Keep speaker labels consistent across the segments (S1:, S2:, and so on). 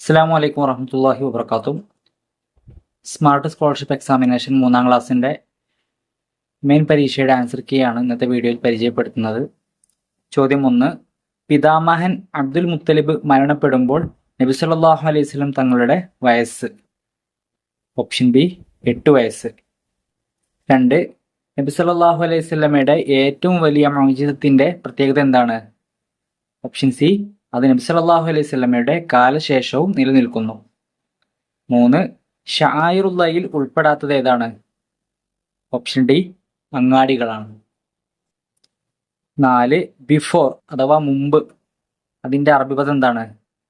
S1: അസ്സലാമു അലൈക്കും വറഹ്മത്തുള്ളാഹി വബറകാതുഹു. സ്മാർട്ട് സ്കോളർഷിപ്പ് എക്സാമിനേഷൻ 3-ാം ക്ലാസ്സിൻ്റെ മെയിൻ പരീക്ഷയുടെ ആൻസർ കീ ആണ് ഇന്നത്തെ വീഡിയോയിൽ പരിചയപ്പെടുത്തുന്നത്. ചോദ്യം 1. പിതാമഹൻ അബ്ദുൽ മുത്തലിബ് മരണപ്പെടുമ്പോൾ നബി സല്ലല്ലാഹു അലൈഹി വസല്ലം തങ്ങളുടെ വയസ്സ്. ഓപ്ഷൻ ബി 8 വയസ്സ്. 2. നബി സല്ലല്ലാഹു അലൈഹി വസല്ലമയുടെ ഏറ്റവും വലിയ മുഅ്ജിസത്തിന്റെ പ്രത്യേകത എന്താണ്? ഓപ്ഷൻ സി, അത് നബി സല്ലല്ലാഹു അലൈഹി വസല്ലമയുടെ കാലശേഷവും നിലനിൽക്കുന്നു. 3. ഷആയിറുല്ലാഹിൽ ഉൾപ്പെടാത്തത് ഏതാണ്? Option D, അങ്ങാടികളാണ്. 4. ബിഫോർ അഥവാ മുമ്പ്, അതിൻ്റെ അറബി പദം എന്താണ്?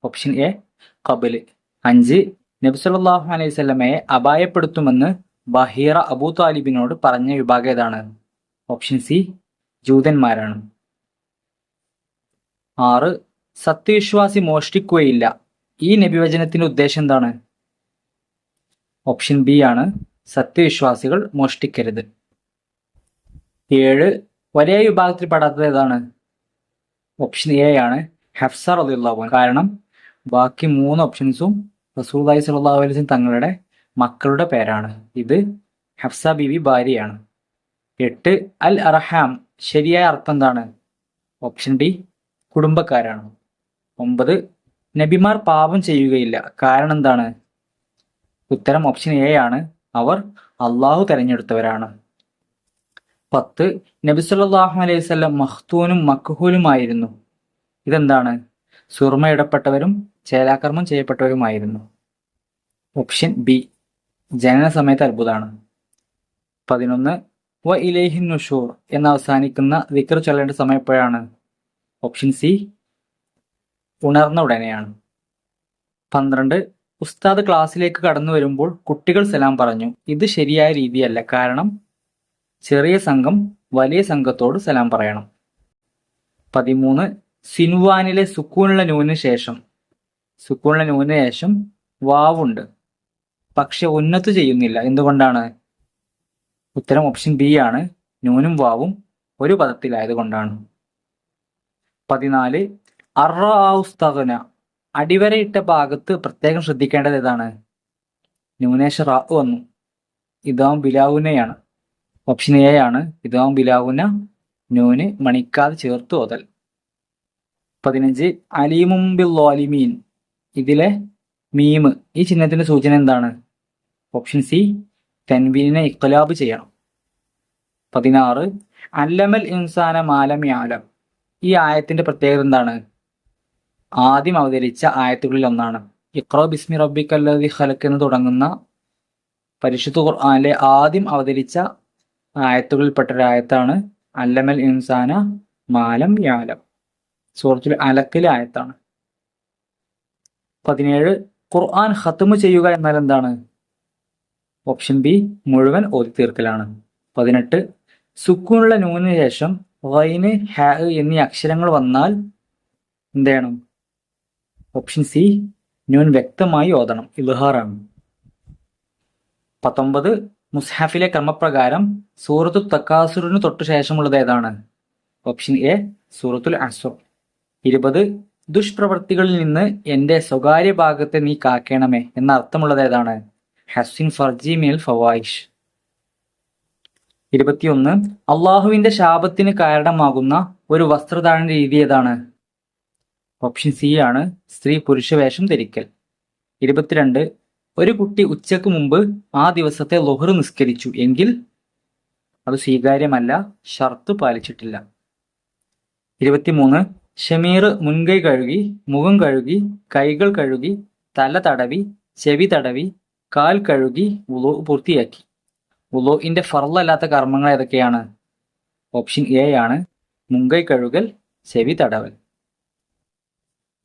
S1: ഓപ്ഷൻ എ, ഖബല്. 5. നബി സല്ലല്ലാഹു അലൈഹി വസല്ലമയെ അപായപ്പെടുത്തുമെന്ന് ബഹീറ അബൂ താലിബിനോട് പറഞ്ഞ വിഭാഗം ഏതാണ്? ഓപ്ഷൻ സി, ജൂതന്മാരാണ്. 6. സത്യവിശ്വാസി മോഷ്ടിക്കുകയില്ല, ഈ നബിവചനത്തിന്റെ ഉദ്ദേശം എന്താണ്? ഓപ്ഷൻ ബി ആണ്, സത്യവിശ്വാസികൾ മോഷ്ടിക്കരുത്. 7. വലിയ വിഭാഗത്തിൽ പെടാത്തത് ഏതാണ്? ഓപ്ഷൻ എ ആണ്, ഹഫ്സ റളിയല്ലാഹു അൻഹ. കാരണം ബാക്കി 3 ഓപ്ഷൻസും റസൂലുള്ളാഹി സ്വല്ലല്ലാഹു അലൈഹി വസല്ലം തങ്ങളുടെ മക്കളുടെ പേരാണ്. ഇത് ഹഫ്സ ബീവി ഭാര്യയാണ്. 8. അൽ അർഹാം, ശരിയായ അർത്ഥം എന്താണ്? ഓപ്ഷൻ ഡി, കുടുംബക്കാരാണ്. 9. നബിമാർ പാപം ചെയ്യുകയില്ല, കാരണം എന്താണ്? ഉത്തരം ഓപ്ഷൻ എ ആണ്, അവർ അള്ളാഹു തെരഞ്ഞെടുത്തവരാണ്. 10. നബി സല്ലല്ലാഹു അലൈഹി വസല്ലം മഖ്തൂനും മക്ഹൂലുമായിരുന്നു, ഇതെന്താണ്? സുർമയിടപ്പെട്ടവരും ചേലാകർമ്മം ചെയ്യപ്പെട്ടവരുമായിരുന്നു. ഓപ്ഷൻ ബി, ജനന സമയത്ത് അത്ഭുതമാണ്. 11. വ ഇലൈഹി നുഷൂർ എന്ന് അവസാനിക്കുന്ന ദിക്ർ ചൊല്ലേണ്ട സമയം എപ്പോഴാണ്? ഓപ്ഷൻ സി, ഉണർന്ന ഉടനെയാണ്. 12. ഉസ്താദ് ക്ലാസ്സിലേക്ക് കടന്നു വരുമ്പോൾ കുട്ടികൾ സലാം പറഞ്ഞു, ഇത് ശരിയായ രീതിയല്ല, കാരണം ചെറിയ സംഘം വലിയ സംഘത്തോട് സലാം പറയണം. 13. സിൻവാനിലെ സുക്കൂനുള്ള നൂനിന് ശേഷം വാവുണ്ട്, പക്ഷെ ഉന്നത്ത് ചെയ്യുന്നില്ല, എന്തുകൊണ്ടാണ്? ഉത്തരം ഓപ്ഷൻ ബി ആണ്, നൂനും വാവും ഒരു പദത്തിലായതുകൊണ്ടാണ്. 14. അർറൗസ്തഗ്ന, അടിവരയിട്ട ഭാഗത്ത് പ്രത്യേകം ശ്രദ്ധിക്കേണ്ടത് ഏതാണ്? നൂനേശ റാ വന്നു, ഇതാവും ബിലാവുനയാണ്. ഓപ്ഷൻ എ ആണ്, ഇതാവും ബിലാവുന, നൂന് മണിക്കാതെ ചേർത്ത് ഓതൽ. 15. അലീമും ബിൽ ളാലിമീൻ, ഇതിലെ മീമ്, ഈ ചിഹ്നത്തിന്റെ സൂചന എന്താണ്? ഓപ്ഷൻ സി, തൻവീനിനെ ഇഖ്ലാബ് ചെയ്യണം. 16. അല്ലമൽ ഇൻസാന മാലം യഅലം, ഈ ആയത്തിന്റെ പ്രത്യേകത എന്താണ്? ആദ്യം അവതരിച്ച ആയത്തുകളിൽ ഒന്നാണ്. ഇഖ്റ ബിസ്മി റബ്ബിക്കല്ലദീ ഖലഖ് എന്ന് തുടങ്ങുന്ന പരിശുദ്ധ ഖുർആനിലെ ആദ്യം അവതരിച്ച ആയത്തുകളിൽപ്പെട്ട ഒരു ആയത്താണ് അല്ലമൽ ഇൻസാന മാലം യഅലം. സൂറത്തുൽ അലക്കിലെ ആയത്താണ്. 17. ഖുർആൻ ഖത്മ് ചെയ്യുക എന്നാൽ എന്താണ്? ഓപ്ഷൻ ബി, മുഴുവൻ ഓതി തീർക്കലാണ്. 18. സുക്കൂനുള്ള നൂനിന് ശേഷം ഗൈന്, ഹ എന്നീ അക്ഷരങ്ങൾ വന്നാൽ എന്ത് ചെയ്യണം? ഓപ്ഷൻ സി, നൂൻ വ്യക്തമായി ഓതണം, ഇൽഹാറാണ്. 19. മുസ്ഹഫിലെ ക്രമപ്രകാരം സൂറത്തു തക്കാസുറിന് തൊട്ടു ശേഷമുള്ളത് ഏതാണ്? ഓപ്ഷൻ എ, സൂറത്തുൽ അസ്ർ. 20. ദുഷ്പ്രവർത്തികളിൽ നിന്ന് എന്റെ സ്വകാര്യ ഭാഗത്തെ നീ കാക്കേണമേ എന്ന അർത്ഥമുള്ളത് ഏതാണ്? ഹസ്സിൻ ഫർജി മിനൽ ഫവായിഷ്. 21. അള്ളാഹുവിന്റെ ശാപത്തിന് കാരണമാകുന്ന ഒരു വസ്ത്രധാരണ രീതി ഏതാണ്? ഓപ്ഷൻ സി ആണ്, സ്ത്രീ പുരുഷ വേഷം ധരിക്കൽ. 22. ഒരു കുട്ടി ഉച്ചക്ക് മുമ്പ് ആ ദിവസത്തെ ളുഹ്ർ നിസ്കരിച്ചു എങ്കിൽ അത് സ്വീകാര്യമല്ല, ഷർത്ത് പാലിച്ചിട്ടില്ല. 23. ഷമീർ മുൻകൈ കഴുകി, മുഖം കഴുകി, കൈകൾ കഴുകി, തല തടവി, ചെവി തടവി, കാൽ കഴുകി വുളൂ പൂർത്തിയാക്കി. വുളൂഇന്റെ ഫർളല്ലാത്ത കർമ്മങ്ങൾ ഏതൊക്കെയാണ്? ഓപ്ഷൻ എ ആണ്, മുൻകൈ കഴുകൽ, ചെവി തടവൽ.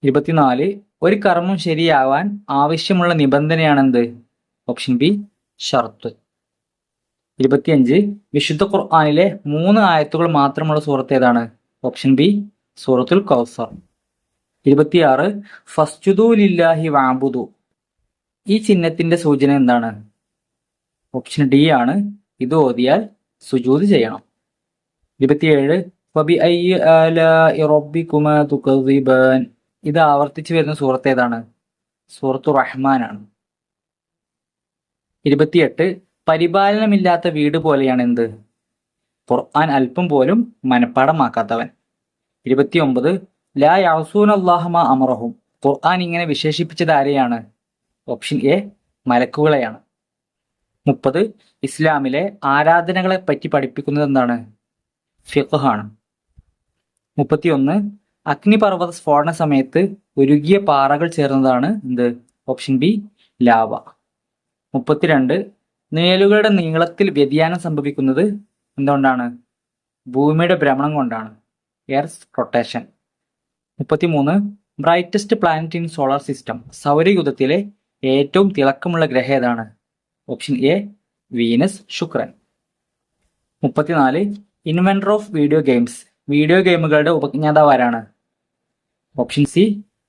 S1: 24. ഒരു കർമ്മം ശരിയാവാൻ ആവശ്യമുള്ള നിബന്ധനയാണെന്ത്? ഓപ്ഷൻ ബി, ഷർത്ത്. 25. വിശുദ്ധ ഖുർആനിലെ 3 ആയത്തുകൾ മാത്രമുള്ള സൂറത്ത് ഏതാണ്? ഓപ്ഷൻ ബി, സൂറത്തുൽ കൗസർ. 26. ഫസ്ജുദൂ ലില്ലാഹി വഅബ്ദു, ഈ ചിഹ്നത്തിന്റെ സൂചന എന്താണ്? ഓപ്ഷൻ ഡി ആണ്, ഇത് ഓതിയാൽ സുജൂദ് ചെയ്യണം. 27. ഫബിഅയ്യി ആലാഇ റബ്ബികുമാ തുകദ്ദിബാൻ, ഇത് ആവർത്തിച്ചു വരുന്ന സൂറത്ത് ഏതാണ്? സൂറത്തു റഹ്മാനാണ്. 28 പരിപാലനമില്ലാത്ത വീട് പോലെയാണ് എന്ത്? ഖുർആൻ അല്പം പോലും മനഃപ്പാടമാക്കാത്തവൻ. 29 ലാ യഅസൂന അല്ലാഹ മാ അമറഹും. ഖുർആൻ ഇങ്ങനെ വിശേഷിപ്പിച്ചത് ആരെയാണ്? Option A മലക്കുകളെയാണ്. 30 ഇസ്ലാമിലെ ആരാധനകളെ പറ്റി പഠിപ്പിക്കുന്നത് എന്താണ്? ഫിഖ് ആണ്. 31 അഗ്നിപർവ്വത സ്ഫോടന സമയത്ത് ഉരുകിയ പാറകൾ ചേർന്നതാണ് എന്ത്? Option B lava. 32 നിഴലുകളുടെ നീളത്തിൽ വ്യതിയാനം സംഭവിക്കുന്നത് എന്തുകൊണ്ടാണ്? ഭൂമിയുടെ ഭ്രമണം കൊണ്ടാണ്, earth rotation. 33 brightest planet in solar system. സൗരയൂഥത്തിലെ ഏറ്റവും തിളക്കമുള്ള ഗ്രഹം ഏതാണ്? ഓപ്ഷൻ എ വീനസ്, ശുക്രൻ. 34 inventor of video games. Video ഗെയിമുകളുടെ ഉപജ്ഞാതാവ് ആരാണ്? Option C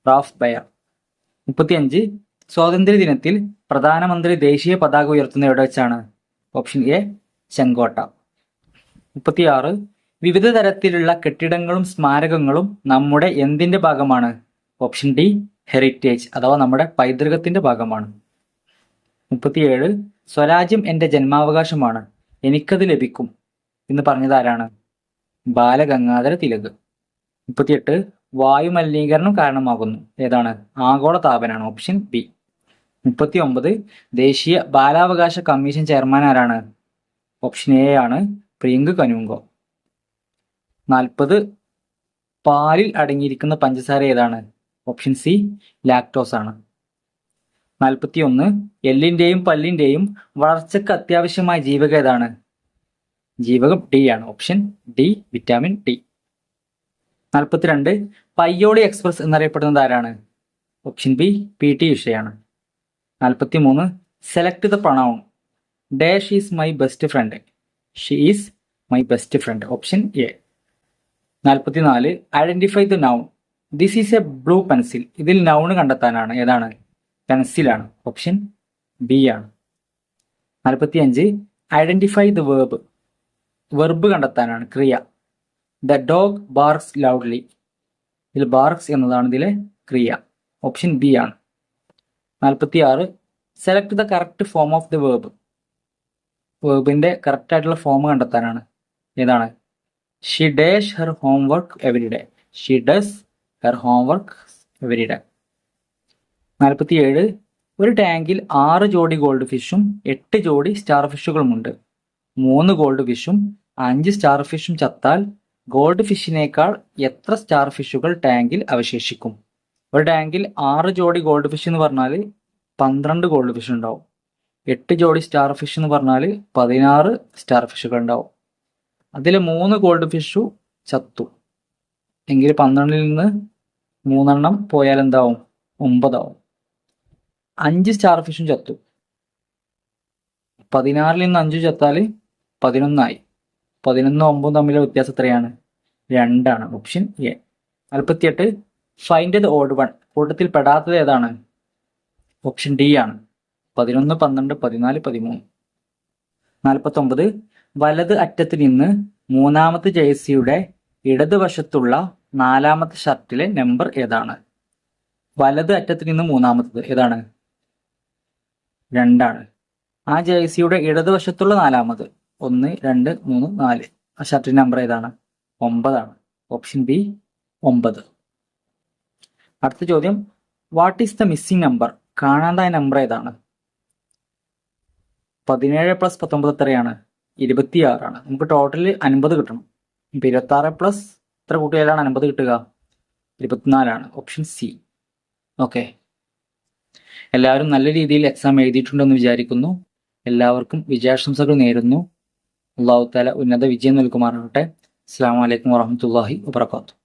S1: Raf buyer. 35 സ്വാതന്ത്ര്യ ദിനത്തിൽ പ്രധാനമന്ത്രി ദേശീയ പതാക ഉയർത്തുന്ന എവിടെ വെച്ചാണ്? ഓപ്ഷൻ എ ചെങ്കോട്ട. 36 വിവിധ തരത്തിലുള്ള കെട്ടിടങ്ങളും സ്മാരകങ്ങളും നമ്മുടെ എന്തിന്റെ ഭാഗമാണ്? ഓപ്ഷൻ ഡി ഹെറിറ്റേജ് അഥവാ നമ്മുടെ പൈതൃകത്തിന്റെ ഭാഗമാണ്. 37 സ്വരാജ്യം എൻ്റെ ജന്മാവകാശമാണ്, എനിക്കത് ലഭിക്കും എന്ന് പറഞ്ഞത് ആരാണ്? ബാലഗംഗാധര തിലക്. 38 വായു മലിനീകരണം കാരണമാകുന്നു, ഏതാണ്? ആഗോള താപനാണ്, ഓപ്ഷൻ ബി. 39 ദേശീയ ബാലാവകാശ കമ്മീഷൻ ചെയർമാൻ ആരാണ്? ഓപ്ഷൻ എ ആണ്, പ്രിയങ്ക് കനുങ്കോ. 40 പാലിൽ അടങ്ങിയിരിക്കുന്ന പഞ്ചസാര ഏതാണ്? ഓപ്ഷൻ സി ലാക്ടോസ് ആണ്. 41 എല്ലിന്റെയും പല്ലിന്റെയും വളർച്ചയ്ക്ക് അത്യാവശ്യമായ ജീവകം ഏതാണ്? ജീവകം ഡി ആണ്, option D vitamin D. 42 Payyoli express എന്നറിയപ്പെടുന്നത് ആരാണ്? ഓപ്ഷൻ ബി പി ടി ഉഷയാണ്. 43 select the pronoun dash is my best friend. She is my best friend, option A. 44 identify the noun. This is a blue pencil. ഇതിൽ noun കണ്ടെത്താനാണ്, ഏതാണ്? പെൻസിലാണ്, option B ആണ്. 45 identify the verb. Verb കണ്ടെത്താനാണ്, ക്രിയ. The dog barks loudly. ഇതിൽ barks എന്നതാണ് ഇതിലെ ക്രിയ, ഓപ്ഷൻ ബി ആണ്. 46 select the correct form of the verb. വേർബിന്റെ കറക്റ്റ് ആയിട്ടുള്ള ഫോം കണ്ടെത്താനാണ്, ഏതാണ്? She dash her homework every day. She does her homework every day. 47 ഒരു ടാങ്കിൽ 6 ജോഡി ഗോൾഡ് ഫിഷും 8 ജോഡി സ്റ്റാർ ഫിഷുകളുമുണ്ട്. 3 ഗോൾഡ് ഫിഷും 5 സ്റ്റാർ ഫിഷും ചത്താൽ ഗോൾഡ് ഫിഷിനേക്കാൾ എത്ര സ്റ്റാർ ഫിഷുകൾ ടാങ്കിൽ അവശേഷിക്കും? ഒരു ടാങ്കിൽ 6 ജോഡി ഗോൾഡ് ഫിഷ് എന്ന് പറഞ്ഞാൽ 12 ഗോൾഡ് ഫിഷ് ഉണ്ടാവും. 8 ജോഡി സ്റ്റാർ ഫിഷ് എന്ന് പറഞ്ഞാൽ 16 സ്റ്റാർ ഫിഷുകൾ ഉണ്ടാവും. അതിൽ 3 ഗോൾഡ് ഫിഷു ചത്തു എങ്കിൽ 12ൽ നിന്ന് 3 എണ്ണം പോയാൽ എന്താവും? 9 ആവും. 5 സ്റ്റാർ ഫിഷും ചത്തു. 16ൽ നിന്ന് 5 ചത്താൽ 11 ആയി. 11 9 തമ്മിലുള്ള വ്യത്യാസം എത്രയാണ്? 2 ആണ്, option A. 48 find the odd one. കൂട്ടത്തിൽ പെടാത്തത് ഏതാണ്? ഓപ്ഷൻ ഡി ആണ്, 11 12 14 13. 49 വലത് അറ്റത്ത് നിന്ന് 3ാമത്തെ ജേഴ്സിയുടെ ഇടതുവശത്തുള്ള 4ാമത്തെ ഷർട്ടിലെ നമ്പർ ഏതാണ്? വലത് അറ്റത്ത് നിന്ന് 3ാമത്തത് ഏതാണ്? 2 ആണ്. ആ ജേഴ്സിയുടെ ഇടതുവശത്തുള്ള 4ാമത് 1 2 3 4 ആ ഷർട്ടിന്റെ നമ്പർ ഏതാണ്? 9 ആണ്, ഓപ്ഷൻ ബി 9. അടുത്ത ചോദ്യം, what is the missing number? കാണാതായ നമ്പർ ഏതാണ്? 17 + 19 എത്രയാണ്? 26 ആണ്. നമുക്ക് ടോട്ടൽ 50 കിട്ടണം. 26 + എത്ര കൂട്ടിയാലാണ് 50 കിട്ടുക? 24 ആണ്, ഓപ്ഷൻ സി. ഓക്കെ, എല്ലാവരും നല്ല രീതിയിൽ എക്സാം എഴുതിയിട്ടുണ്ടെന്ന് വിചാരിക്കുന്നു. എല്ലാവർക്കും വിജയാശംസകൾ നേരുന്നു. അല്ലാഹു തആല ഉന്നത വിജയം നൽകുമാറാകട്ടെ. അസ്സലാമു അലൈക്കും വറഹ്മത്തുള്ളാഹി വബറകാതുഹു.